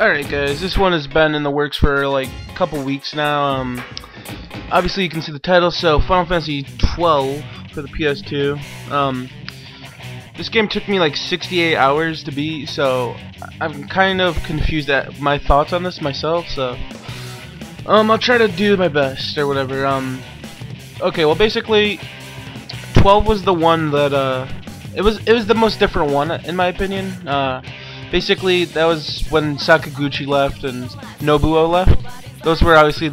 Alright guys, this one has been in the works for like a couple weeks now. Obviously you can see the title, so Final Fantasy XII for the PS2. This game took me like 68 hours to beat, so I'm kind of confused at my thoughts on this myself, so I'll try to do my best or whatever. Okay, well basically 12 was the one that it was the most different one in my opinion. Basically, that was when Sakaguchi left and Nobuo left. Those were obviously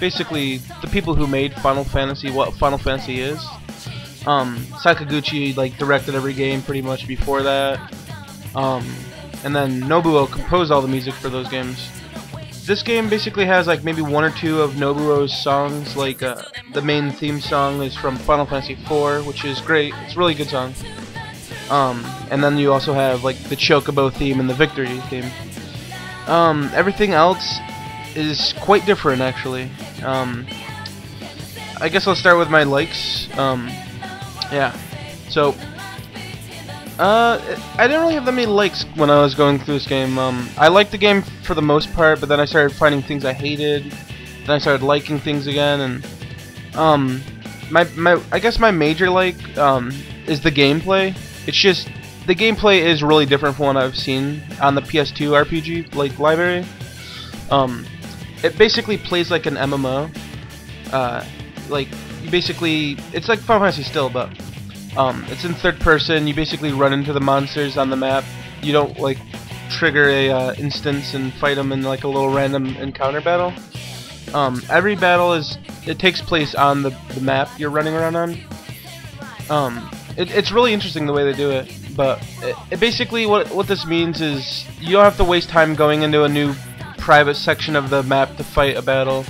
basically the people who made Final Fantasy, what Final Fantasy is. Sakaguchi directed every game pretty much before that. And then Nobuo composed all the music for those games. This game basically has maybe one or two of Nobuo's songs. The main theme song is from Final Fantasy IV, which is great. It's a really good song. And then you also have the Chocobo theme and the Victory theme. Everything else is quite different actually. I guess I'll start with my likes. Yeah. So I didn't really have that many likes when I was going through this game. I liked the game for the most part, but then I started finding things I hated. Then I started liking things again, and I guess my major is the gameplay. It's just the gameplay is really different from what I've seen on the PS2 RPG library. It basically plays like an MMO. Basically, it's like Final Fantasy still, but it's in third person. You basically run into the monsters on the map. You don't trigger a instance and fight them in a little random encounter battle. Every battle takes place on the map you're running around on. It's really interesting the way they do it, but it basically what this means is you don't have to waste time going into a new private section of the map to fight a battle.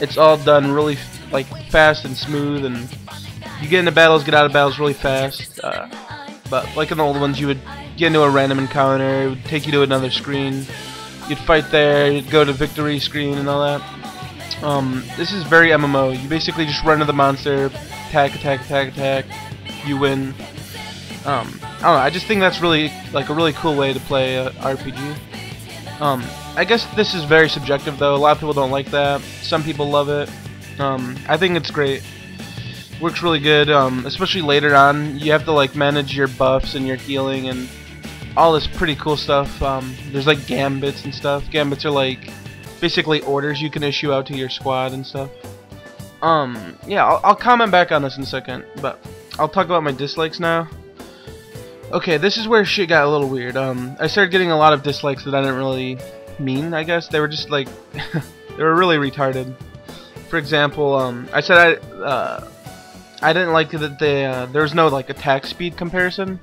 It's all done really fast and smooth, and you get into battles, get out of battles really fast. But like in the old ones, you would get into a random encounter, it would take you to another screen, you'd fight there, you'd go to victory screen and all that. This is very MMO. You basically just run to the monster, attack, you win. I don't know, I just think that's really a really cool way to play a RPG. I guess this is very subjective though. A lot of people don't like that. Some people love it. I think it's great. Works really good, especially later on. You have to manage your buffs and your healing and all this pretty cool stuff. There's gambits and stuff. Gambits are basically orders you can issue out to your squad and stuff. Yeah, I'll comment back on this in a second, but I'll talk about my dislikes now. Okay, this is where shit got a little weird. I started getting a lot of dislikes that I didn't really mean, I guess. They were just they were really retarded. For example, I said I didn't like that there was no attack speed comparison,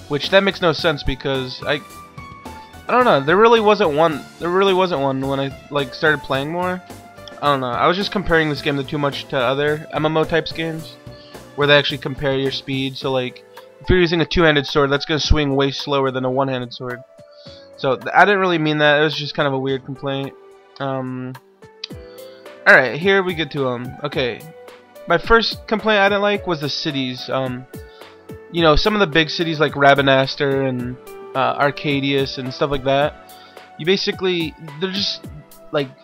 which that makes no sense because I don't know, there really wasn't one when I started playing more. I don't know, I was just comparing this game too much to other MMO types games where they actually compare your speed. So if you're using a two-handed sword, that's gonna swing way slower than a one-handed sword. So I didn't really mean that. It was just kind of a weird complaint. Alright, here we get to them. Okay, my first complaint I didn't like was the cities. You know, some of the big cities like Rabanastre and Arcadius and stuff like that. You basically, they're just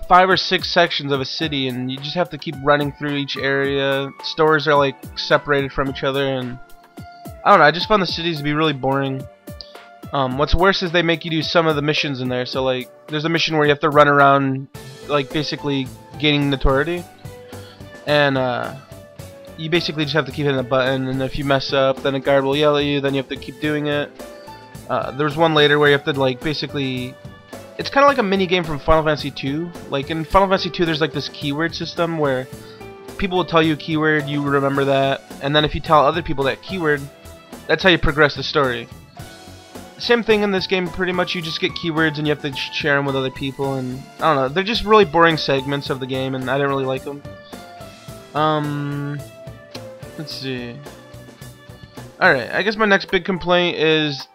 5 or 6 sections of a city, and you just have to keep running through each area. Stores are separated from each other, and I don't know, I just found the cities to be really boring. What's worse is they make you do some of the missions in there. So there's a mission where you have to run around basically gaining notoriety, and you basically just have to keep hitting a button, and if you mess up then a guard will yell at you, then you have to keep doing it. There's one later where you have to basically, it's kind of like a mini game from Final Fantasy II. In Final Fantasy II there's this keyword system where people will tell you a keyword, you remember that, and then if you tell other people that keyword, that's how you progress the story. Same thing in this game, pretty much. You just get keywords and you have to share them with other people, and I don't know, they're just really boring segments of the game, and I didn't really like them. Let's see. Alright, I guess my next big complaint is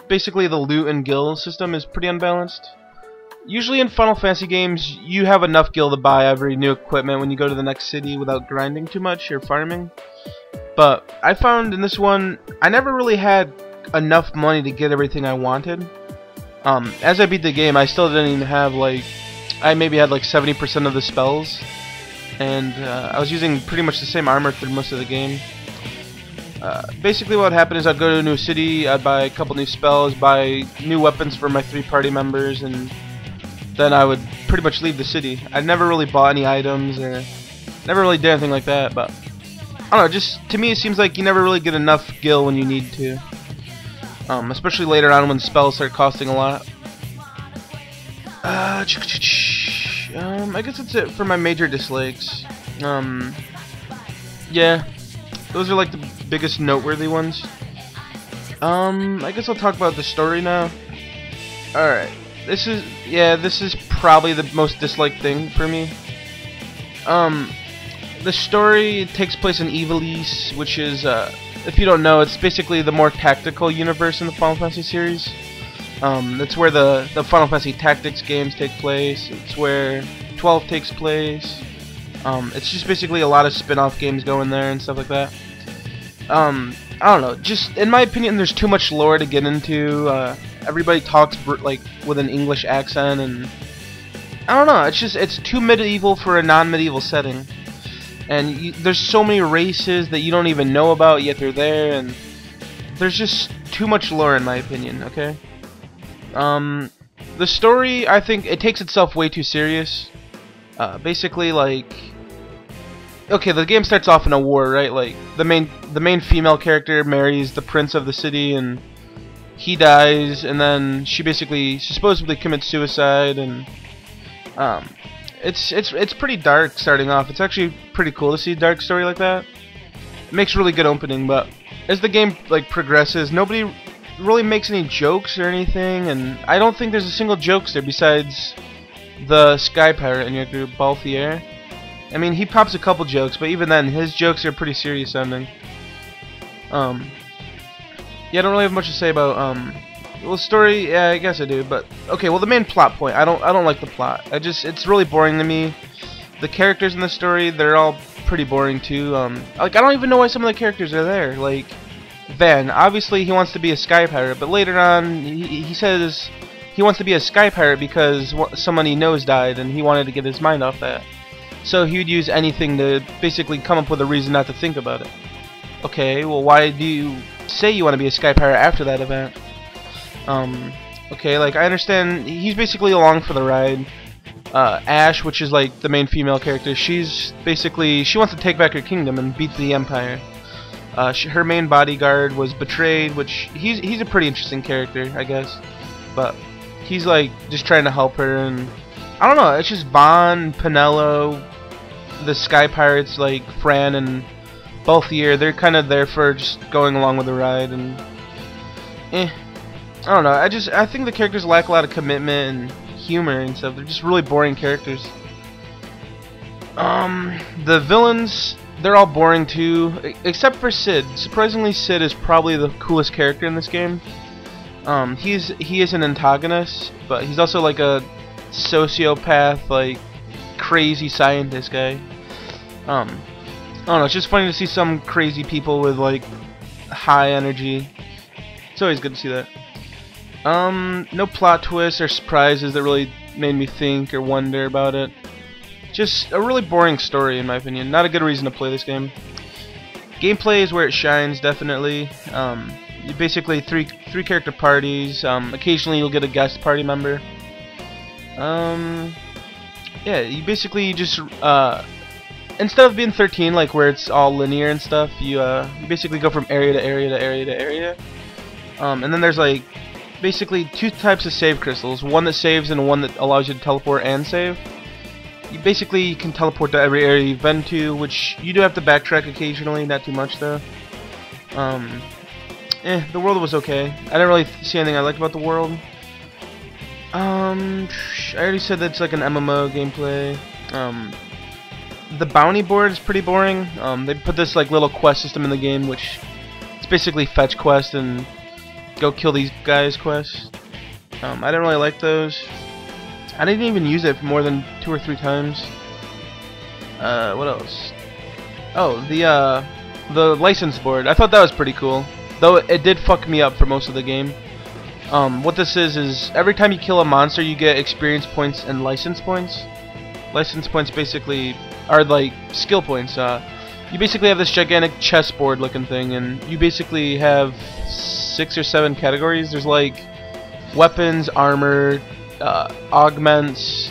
basically the loot and gil system is pretty unbalanced. Usually in Final Fantasy games, you have enough gil to buy every new equipment when you go to the next city without grinding too much or farming. But I found in this one, I never really had enough money to get everything I wanted. As I beat the game, I still didn't even have like, I maybe had like 70% of the spells, and I was using pretty much the same armor through most of the game. Basically what happened is I'd go to a new city, I'd buy a couple new spells, buy new weapons for my 3 party members, and then I would pretty much leave the city. I never really bought any items, or never really did anything like that, but I don't know, just to me it seems like you never really get enough gil when you need to. Especially later on when spells start costing a lot. I guess that's it for my major dislikes. Yeah, those are like the biggest noteworthy ones. I guess I'll talk about the story now. Alright, this is probably the most disliked thing for me. The story takes place in Ivalice, which is, if you don't know, it's basically the more tactical universe in the Final Fantasy series. That's where the Final Fantasy Tactics games take place. It's where 12 takes place. It's just basically a lot of spin-off games going there and stuff like that. I don't know, just in my opinion there's too much lore to get into. Everybody talks like with an English accent, and I don't know, it's too medieval for a non-medieval setting. And there's so many races that you don't even know about, yet they're there, and there's just too much lore in my opinion, okay? The story, I think, it takes itself way too serious. Basically, like, okay, the game starts off in a war, right? Like, the main female character marries the prince of the city, and he dies, and then she supposedly commits suicide, and it's pretty dark starting off. It's actually pretty cool to see a dark story like that. It makes a really good opening, but as the game like progresses, nobody really makes any jokes or anything, and I don't think there's a single joke there besides the Sky Pirate in your group, Balthier. I mean, he pops a couple jokes, but even then, his jokes are pretty serious sounding. Yeah, I don't really have much to say about well, story, yeah, I guess I do, but okay, well, the main plot point, I don't like the plot. It's really boring to me. The characters in the story, they're all pretty boring too. Like, I don't even know why some of the characters are there. Like Van, obviously he wants to be a Sky Pirate, but later on he says he wants to be a Sky Pirate because someone he knows died and he wanted to get his mind off that. So he would use anything to basically come up with a reason not to think about it. Okay, well, why do you say you want to be a Sky Pirate after that event? Okay, like, I understand he's basically along for the ride. Ash, which is like the main female character, she's basically, she wants to take back her kingdom and beat the Empire. Her main bodyguard was betrayed, which he's a pretty interesting character, I guess. But he's like just trying to help her, and I don't know, it's just Vaughn, Pinello, the Sky Pirates like Fran and Balthier, they're kind of there for just going along with the ride, and I don't know, I think the characters lack a lot of commitment and humor and stuff. They're just really boring characters. The villains, they're all boring too, except for Sid. Surprisingly, Sid is probably the coolest character in this game. He is an antagonist, but he's also like a sociopath, like crazy scientist guy. I don't know, it's just funny to see some crazy people with like high energy. It's always good to see that. No plot twists or surprises that really made me think or wonder about it. Just a really boring story in my opinion. Not a good reason to play this game. Gameplay is where it shines, definitely. You basically three character parties. Occasionally you'll get a guest party member. Yeah, you basically just instead of being 13, like where it's all linear and stuff, you basically go from area to area to area to area. And then there's like basically 2 types of save crystals, one that saves and one that allows you to teleport and save. You basically can teleport to every area you've been to, which you do have to backtrack occasionally, not too much though. The world was okay. I didn't really see anything I liked about the world. I already said that it's like an MMO gameplay. The bounty board is pretty boring. They put this like little quest system in the game, which it's basically fetch quest and go kill these guys quest. I didn't really like those. I didn't even use it for more than 2 or 3 times. What else? Oh, the license board. I thought that was pretty cool, though it did fuck me up for most of the game. What this is every time you kill a monster, you get experience points and license points. License points basically are like skill points. You basically have this gigantic chessboard looking thing, and you basically have 6 or 7 categories. There's like weapons, armor, augments,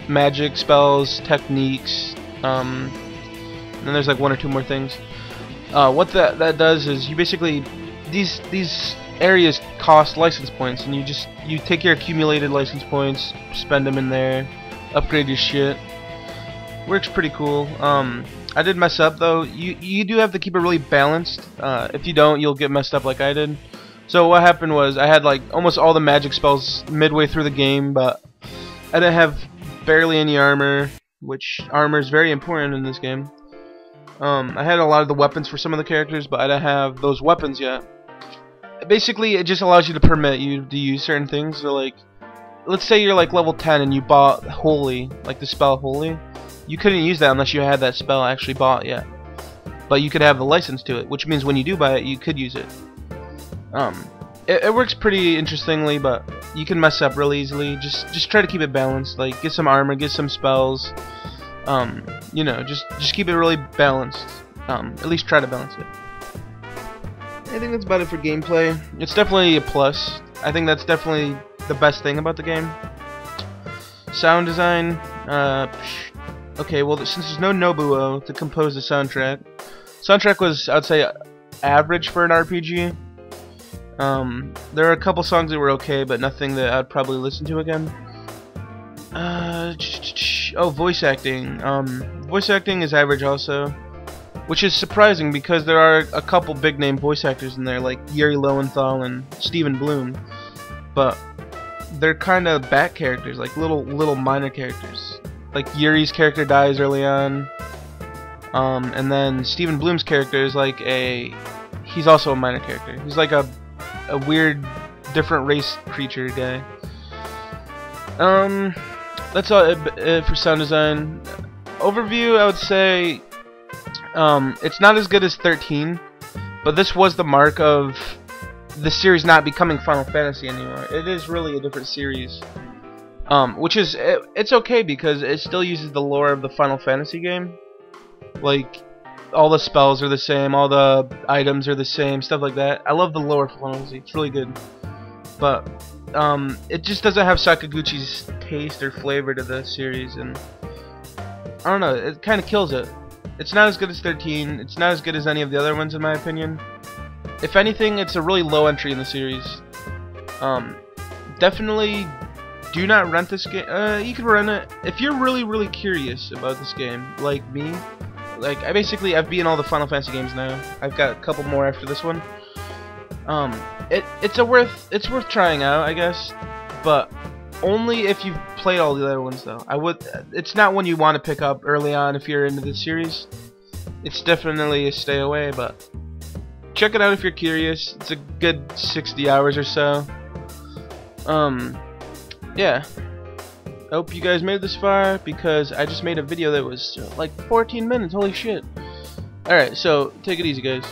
magic spells, techniques, and then there's like 1 or 2 more things. What that does is you basically these areas cost license points, and you take your accumulated license points, spend them in there, upgrade your shit. Works pretty cool. I did mess up though. You do have to keep it really balanced. If you don't, you'll get messed up like I did. So what happened was I had like almost all the magic spells midway through the game, but I didn't have barely any armor, which armor is very important in this game. I had a lot of the weapons for some of the characters, but I didn't have those weapons yet. Basically, it just allows you to permit you to use certain things. So like, let's say you're like level 10 and you bought Holy, like the spell Holy. You couldn't use that unless you had that spell actually bought yet. But you could have the license to it, which means when you do buy it, you could use it. It works pretty interestingly, but you can mess up really easily. Just try to keep it balanced. Like, get some armor, get some spells. You know, just keep it really balanced. At least try to balance it. I think that's about it for gameplay. It's definitely a plus. I think that's definitely the best thing about the game. Sound design. Okay, well, since there's no Nobuo to compose the soundtrack, was, I'd say, average for an RPG. There are a couple songs that were okay, but nothing that I'd probably listen to again. Oh, voice acting. Voice acting is average also, which is surprising because there are a couple big name voice actors in there, like Yuri Lowenthal and Stephen Bloom, but they're kind of back characters, like little minor characters. Like Yuri's character dies early on, and then Stephen Bloom's character is like he's also a minor character. He's like a weird, different race creature guy. That's all it for sound design. Overview, I would say, it's not as good as 13, but this was the mark of the series not becoming Final Fantasy anymore. It is really a different series. Which is, it's okay because it still uses the lore of the Final Fantasy game. Like, all the spells are the same, all the items are the same, stuff like that. I love the lore of Final Fantasy, it's really good. But, it just doesn't have Sakaguchi's taste or flavor to the series, and I don't know, it kind of kills it. It's not as good as 13, it's not as good as any of the other ones in my opinion. If anything, it's a really low entry in the series. Definitely do not rent this game. You can rent it if you're really curious about this game, like me. Like, I've beaten all the Final Fantasy games now. I've got a couple more after this one. It's worth trying out, I guess, but only if you've played all the other ones though. It's not one you want to pick up early on if you're into this series. It's definitely a stay away, but check it out if you're curious. It's a good 60 hours or so. Yeah. I hope you guys made it this far, because I just made a video that was like 14 minutes. Holy shit. Alright, so take it easy, guys.